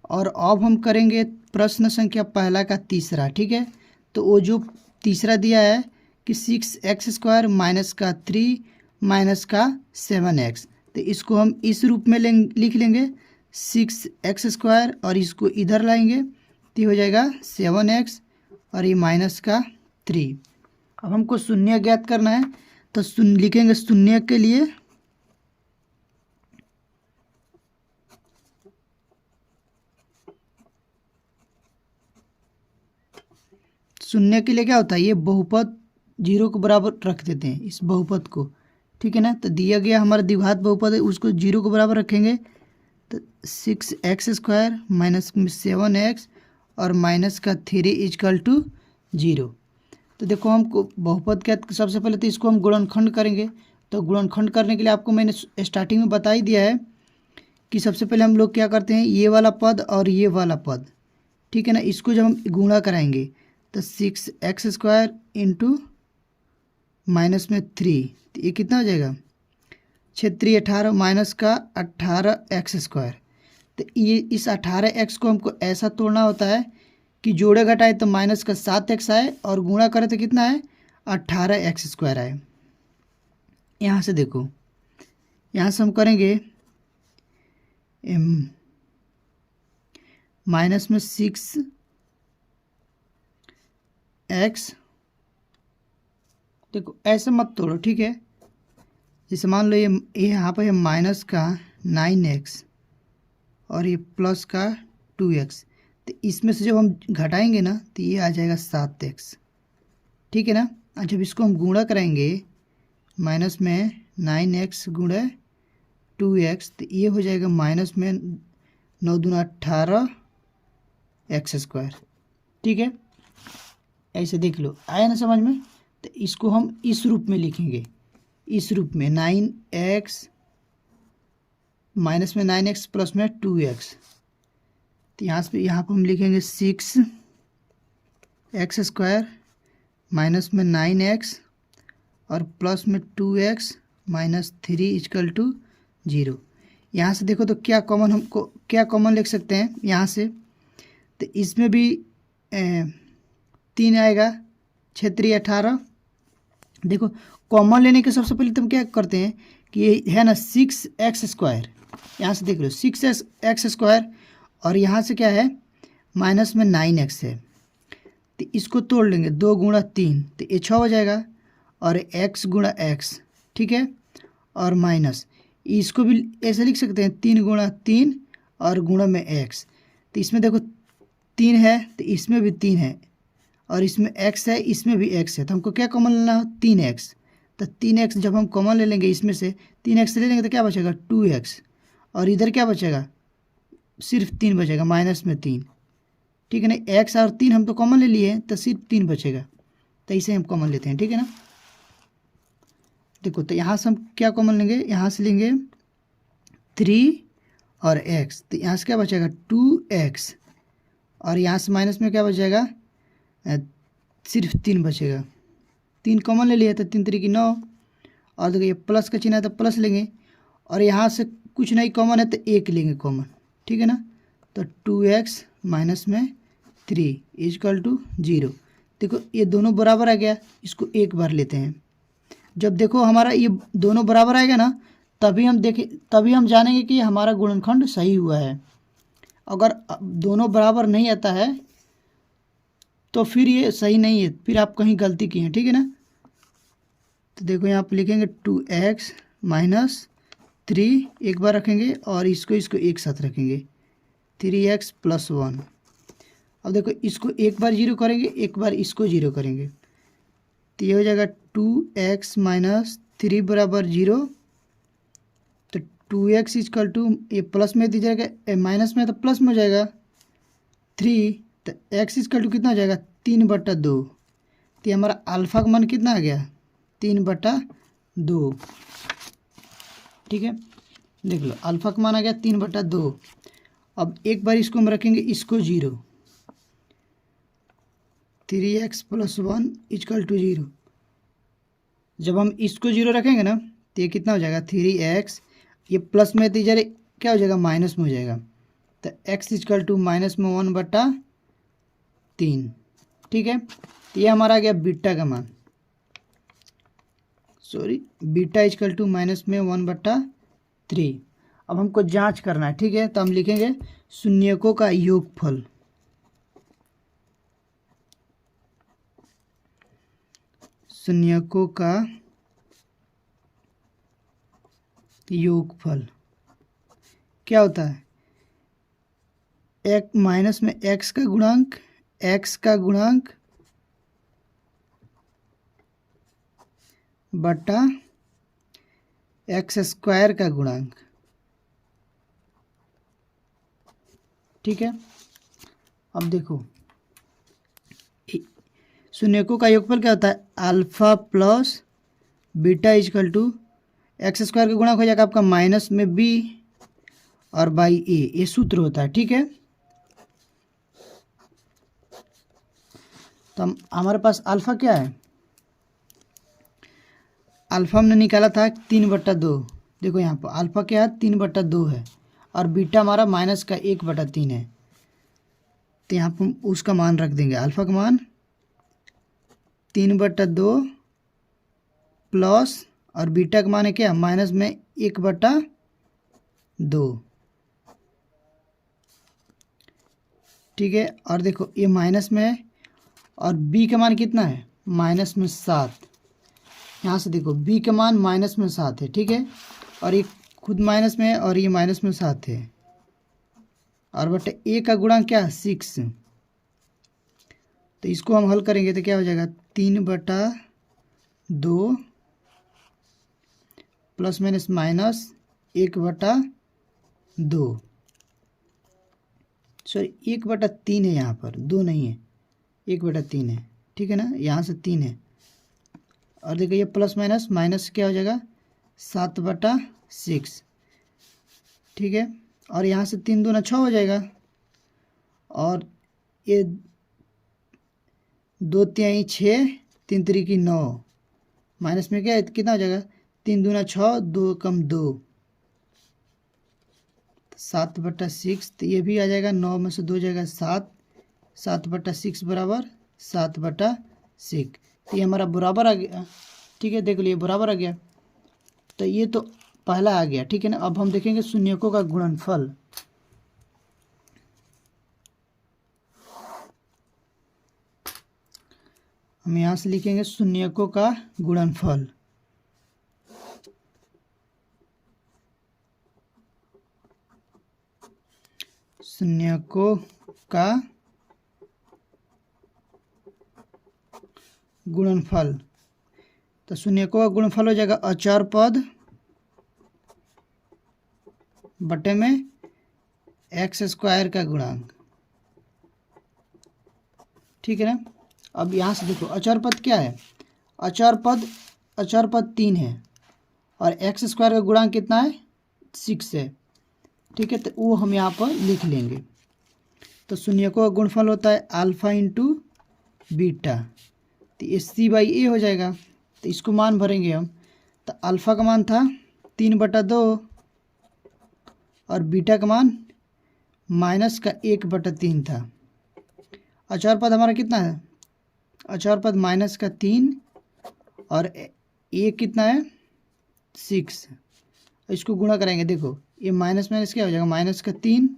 और अब हम करेंगे प्रश्न संख्या पहला का तीसरा। ठीक है, तो वो जो तीसरा दिया है कि 6x² माइनस का 3 माइनस का 7x, तो इसको हम इस रूप में लिख लेंगे 6x² और इसको इधर लाएंगे तो हो जाएगा 7x और ये माइनस का 3। अब हमको शून्य ज्ञात करना है, तो लिखेंगे शून्य के लिए क्या होता है, ये बहुपद 0 के बराबर रख देते हैं इस बहुपद को। ठीक है ना, तो दिया गया हमारा द्विघात बहुपद है, उसको 0 के बराबर रखेंगे तो 6x² माइनस 7x और माइनस का 3 इजकल टू 0। तो देखो हमको बहुपद क्या, सबसे पहले तो इसको हम गुणनखंड करेंगे। तो गुणनखंड करने के लिए आपको मैंने स्टार्टिंग में बता ही दिया है कि सबसे पहले हम लोग क्या करते हैं, ये वाला पद और ये वाला पद, ठीक है ना, इसको जब हम गुणा कराएंगे तो 6x² इंटू माइनस में 3, तो ये कितना हो जाएगा 18 माइनस का 18x²। तो ये इस 18x को हमको ऐसा तोड़ना होता है कि जोड़े घटाए तो माइनस का 7x आए और गुणा करें तो कितना है 18x² आए। यहाँ से देखो, यहाँ से हम करेंगे माइनस में 6x, देखो ऐसे मत तोड़ो, ठीक है। जैसे मान लो ये यहाँ पर है माइनस का 9x और ये प्लस का 2x, तो इसमें से जब हम घटाएंगे ना तो ये आ जाएगा 7x, ठीक है ना। और जब इसको हम गुणा कराएंगे माइनस में 9x गुणे 2x, तो ये हो जाएगा माइनस में 9 दूना 18x², ठीक है। ऐसे देख लो, आया ना समझ में। तो इसको हम इस रूप में लिखेंगे, इस रूप में 9x माइनस में 9x प्लस में 2x, तो यहाँ पर हम लिखेंगे 6x² माइनस में 9x और प्लस में 2x माइनस 3 इजकल टू 0। यहाँ से देखो तो क्या कॉमन लिख सकते हैं यहाँ से, तो इसमें भी 3 आएगा, 6×3 18। देखो कॉमन लेने के सबसे पहले तुम क्या करते हैं कि ये है ना 6x², यहाँ से देख लो 6x² और यहाँ से क्या है माइनस में 9x है, तो इसको तोड़ लेंगे 2 गुणा 3, तो ये 6 हो जाएगा और x गुणा x, ठीक है, और माइनस इसको भी ऐसे लिख सकते हैं 3 गुणा 3 और गुणा में x, तो इसमें देखो 3 है तो इसमें भी 3 है और इसमें x है, इसमें भी x है, तो हमको क्या कॉमन लेना हो 3x। तो 3x जब हम कॉमन ले लेंगे, इसमें से 3x ले लेंगे तो क्या बचेगा 2x और इधर क्या बचेगा सिर्फ 3 बचेगा माइनस में 3, ठीक है ना। x और 3 हम तो कॉमन ले लिए हैं तो सिर्फ 3 बचेगा, तो इसे हम कॉमन लेते हैं, ठीक है ना। देखो तो यहाँ से हम क्या कॉमन लेंगे, यहाँ से लेंगे 3 और x, तो यहाँ से क्या बचेगा 2x और यहाँ से माइनस में क्या बचेगा सिर्फ 3 बचेगा। 3 कॉमन ले लिया तो 3 3 की 9 और देखो ये प्लस का चिन्ह है तो प्लस लेंगे और यहाँ से कुछ नहीं कॉमन है तो 1 लेंगे कॉमन, ठीक है ना। तो 2x माइनस में 3 इजकल टू 0। देखो ये दोनों बराबर आ गया, इसको एक बार लेते हैं। जब देखो हमारा ये दोनों बराबर आएगा ना तभी हम जानेंगे कि हमारा गुणनखंड सही हुआ है। अगर दोनों बराबर नहीं आता है तो फिर ये सही नहीं है, फिर आप कहीं गलती की हैं, ठीक है ना। तो देखो यहाँ पर लिखेंगे 2x माइनस 3 एक बार रखेंगे और इसको एक साथ रखेंगे 3x प्लस 1। अब देखो इसको एक बार 0 करेंगे, एक बार इसको 0 करेंगे, तो ये हो जाएगा 2x माइनस 3 बराबर 0। तो 2x इजकल टू ये प्लस में दी जाएगा, माइनस में तो प्लस में हो जाएगा 3, तो x इजकल टू कितना हो जाएगा 3/2। तो हमारा अल्फा का मान कितना आ गया 3/2, ठीक है। देख लो अल्फा का मान आ गया 3/2। अब एक बार इसको हम रखेंगे इसको 0, 3x प्लस 1 इजकल टू 0। जब हम इसको 0 रखेंगे ना तो ये कितना हो जाएगा 3x, ये प्लस में तो इधर क्या हो जाएगा माइनस में हो जाएगा, तो x इजकल टू -1/3। ठीक है, तो ये हमारा आ गया बीटा का मान, सॉरी बीटा इजकल टू -1/3। अब हमको जांच करना है। ठीक है, तो हम लिखेंगे शून्यकों का योगफल। शून्यकों का योगफल क्या होता है? एक माइनस में x का गुणांक बटा x² का गुणांक। ठीक है, अब देखो शून्यकों का योगफल क्या होता है? Alpha plus beta is equal to x² का गुणा हो जाएगा आपका माइनस में b और बाई a, ये सूत्र होता है। ठीक है, तो हमारे पास अल्फा क्या है? अल्फा हमने निकाला था 3/2। देखो यहाँ पर अल्फा क्या है? 3/2 है, और बीटा हमारा माइनस का 1/3 है। तो यहाँ पर उसका मान रख देंगे, अल्फा का मान 3/2 प्लस, और बीटा का मान है क्या? माइनस में 1/2। ठीक है, और देखो ये माइनस में है, और b का मान कितना है? माइनस में 7। यहाँ से देखो b का मान माइनस में 7 है। ठीक है, और ये खुद माइनस में है, और ये माइनस में 7 है, और बटे a का गुणांक क्या है? 6। तो इसको हम हल करेंगे तो क्या हो जाएगा? 3/2 प्लस माइनस माइनस 1/2, सॉरी 1/3 है, यहाँ पर 2 नहीं है, 1/3 है। ठीक है ना, यहाँ से 3 है, और देखो ये प्लस माइनस माइनस क्या हो जाएगा? 7/6। ठीक है, और यहाँ से 3 दूना 6 हो जाएगा, और ये 2 तिहाई 6, 3 तिरिकी 9, माइनस में क्या है? कितना हो जाएगा? 3 दूना 6, 2 कम 2, 7/6। तो ये भी आ जाएगा, 9 में से 2 जाएगा 7, 7/6 बराबर 7/6। तो ये हमारा बराबर आ गया। ठीक है, देख लीजिए बराबर आ गया। तो ये तो पहला आ गया। ठीक है ना, अब हम देखेंगे शून्यकों का गुणनफल। हम यहाँ से लिखेंगे शून्यकों का गुणनफल। शून्यकों का गुणनफल, तो शून्यकों का गुणनफल हो जाएगा अचर पद बटे में x² का गुणांक। ठीक है ना, अब यहाँ से देखो अचर पद क्या है? अचर पद 3 है, और x² का गुणांक कितना है? 6 है। ठीक है, तो वो हम यहाँ पर लिख लेंगे। तो शून्यकों का गुणनफल होता है अल्फा इंटू बीटा, तो ये c/a हो जाएगा। तो इसको मान भरेंगे हम, तो अल्फ़ा का मान था 3/2, और बीटा का मान माइनस का 1/3 था। अचर पद हमारा कितना है? अचर पद माइनस का 3, और ए कितना है? 6। इसको गुणा करेंगे, देखो ये माइनस माइनस क्या हो जाएगा? माइनस का 3,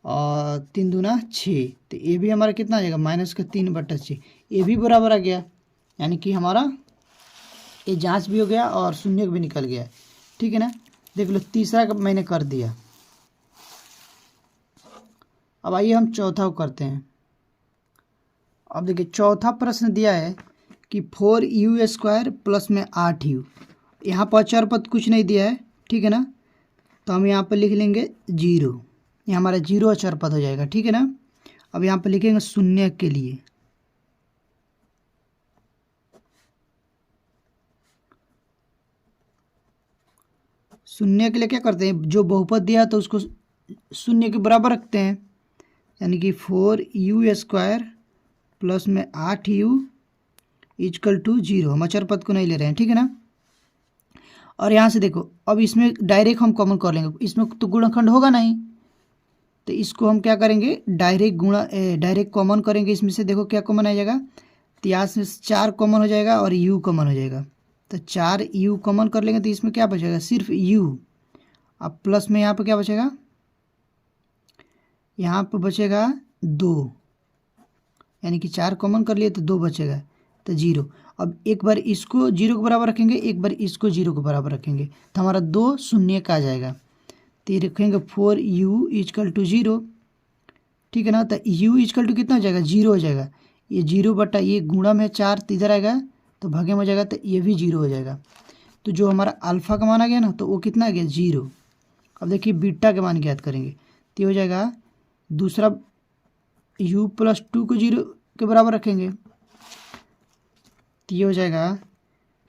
और 3 दूना 6, तो ये भी हमारा कितना आ जाएगा? माइनस का 3/6। ये भी बराबर आ गया, यानी कि हमारा ये जांच भी हो गया और शून्य भी निकल गया। ठीक है ना, देख लो तीसरा का मैंने कर दिया। अब आइए हम चौथा को करते हैं। अब देखिए चौथा प्रश्न दिया है कि 4u² प्लस में 8u। यहाँ पर अचर पद कुछ नहीं दिया है। ठीक है ना, तो हम यहाँ पर लिख लेंगे 0, ये हमारा 0 अचर पद हो जाएगा। ठीक है ना, अब यहाँ पर लिखेंगे शून्य के लिए। शून्य के लिए क्या करते हैं? जो बहुपद दिया तो उसको शून्य के बराबर रखते हैं, यानी कि 4u² प्लस में 8u इजकल टू 0। हम अचर पद को नहीं ले रहे हैं। ठीक है ना, और यहाँ से देखो अब इसमें डायरेक्ट हम कॉमन कर लेंगे, इसमें तो गुणनखंड होगा नहीं, तो इसको हम क्या करेंगे, डायरेक्ट कॉमन करेंगे। इसमें से देखो क्या कॉमन आ जाएगा, तो यहाँ से 4 कॉमन हो जाएगा और u कॉमन हो जाएगा। तो 4u कॉमन कर लेंगे तो इसमें क्या बचेगा, सिर्फ u। अब प्लस में यहाँ पर क्या बचेगा, यहाँ पर बचेगा 2, यानी कि 4 कॉमन कर लिए तो 2 बचेगा, तो 0। अब एक बार इसको 0 के बराबर रखेंगे, एक बार इसको 0 के बराबर रखेंगे, तो हमारा 2 शून्य का आ जाएगा। तो ये रखेंगे 4u इक्वल टू 0, ठीक है ना। तो u इक्वल टू कितना हो जाएगा, 0 हो जाएगा। ये 0 बटा ये गुणा में 4 तो इधर आएगा, तो भागे में हो जाएगा, तो ये भी 0 हो जाएगा। तो जो हमारा अल्फ़ा का मान आ गया ना, तो वो कितना आ गया, 0। अब देखिए बीटा के मान ज्ञात करेंगे, तो ये हो जाएगा दूसरा u प्लस 2 को 0 के बराबर रखेंगे, तो ये हो जाएगा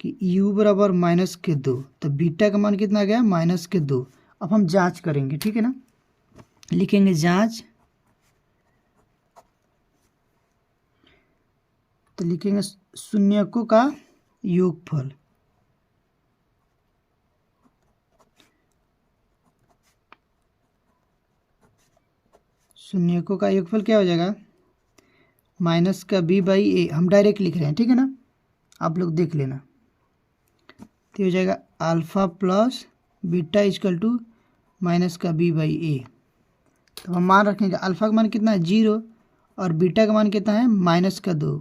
कि u बराबर -2। तो बीटा का मान कितना आ गया, -2। अब हम जांच करेंगे, ठीक है ना। लिखेंगे जांच, तो लिखेंगे शून्यकों का योगफल। शून्यकों का योगफल क्या हो जाएगा, माइनस का b बाई ए। हम डायरेक्ट लिख रहे हैं, ठीक है ना, आप लोग देख लेना। तो हो जाएगा alpha plus beta equal to minus का b बाई ए। तो हम मान रखेंगे अल्फ़ा का मान कितना है, 0, और बीटा का मान कितना है, -2।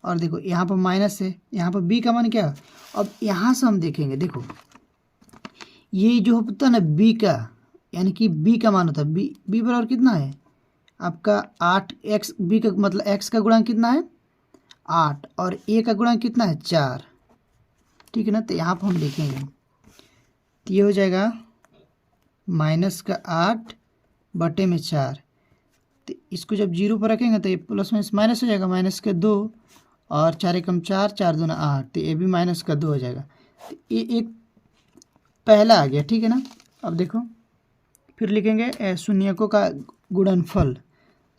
और देखो यहाँ पर माइनस है, यहाँ पर b का मान क्या है। अब यहाँ से हम देखेंगे, देखो ये जो होता है ना b का, यानी कि b का मान होता है b बराबर कितना है आपका 8x। b का मतलब x का गुणांक कितना है, 8, और a का गुणांक कितना है, 4, ठीक है ना। तो यहाँ पर हम देखेंगे, तो ये हो जाएगा -8 बटे में 4। तो इसको जब 0 पर रखेंगे तो ये प्लस में माइनस हो जाएगा, -2, और 4 एकम 4, 4 दूना 8, तो ये भी -2 हो जाएगा। तो ये एक पहला आ गया, ठीक है ना। अब देखो फिर लिखेंगे शून्यकों का गुणनफल,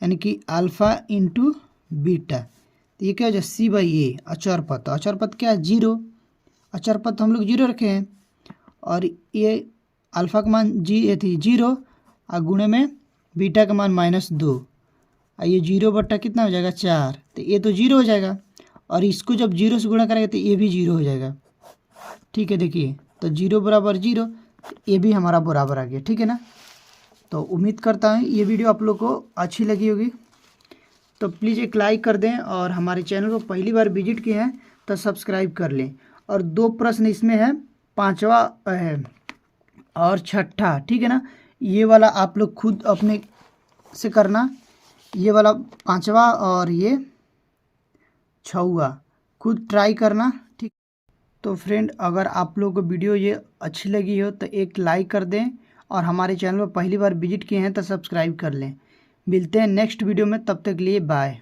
यानी कि अल्फ़ा इंटू बीटा। तो ये क्या हो जाए, c बाई ए। अचर पद क्या है, 0। अचर पद हम लोग 0 रखे हैं, और ये अल्फ़ा का मान थी 0, और गुणे में बीटा का मान -2, और ये 0 बट्टा कितना हो जाएगा, 4। तो ये तो 0 हो जाएगा, और इसको जब 0 से गुणा करेंगे तो ये भी 0 हो जाएगा, ठीक है। देखिए तो 0 बराबर 0, ये भी हमारा बराबर आ गया, ठीक है ना। तो उम्मीद करता हूँ ये वीडियो आप लोग को अच्छी लगी होगी। तो प्लीज़ एक लाइक कर दें, और हमारे चैनल को पहली बार विजिट किए हैं तो सब्सक्राइब कर लें। और 2 प्रश्न इसमें है, 5वां है और 6ठा, ठीक है ना। ये वाला आप लोग खुद अपने से करना, ये वाला 5वां और ये 6वां खुद ट्राई करना, ठीक। तो फ्रेंड अगर आप लोगों को वीडियो ये अच्छी लगी हो तो एक लाइक कर दें, और हमारे चैनल पर पहली बार विजिट किए हैं तो सब्सक्राइब कर लें। मिलते हैं नेक्स्ट वीडियो में, तब तक के लिए बाय।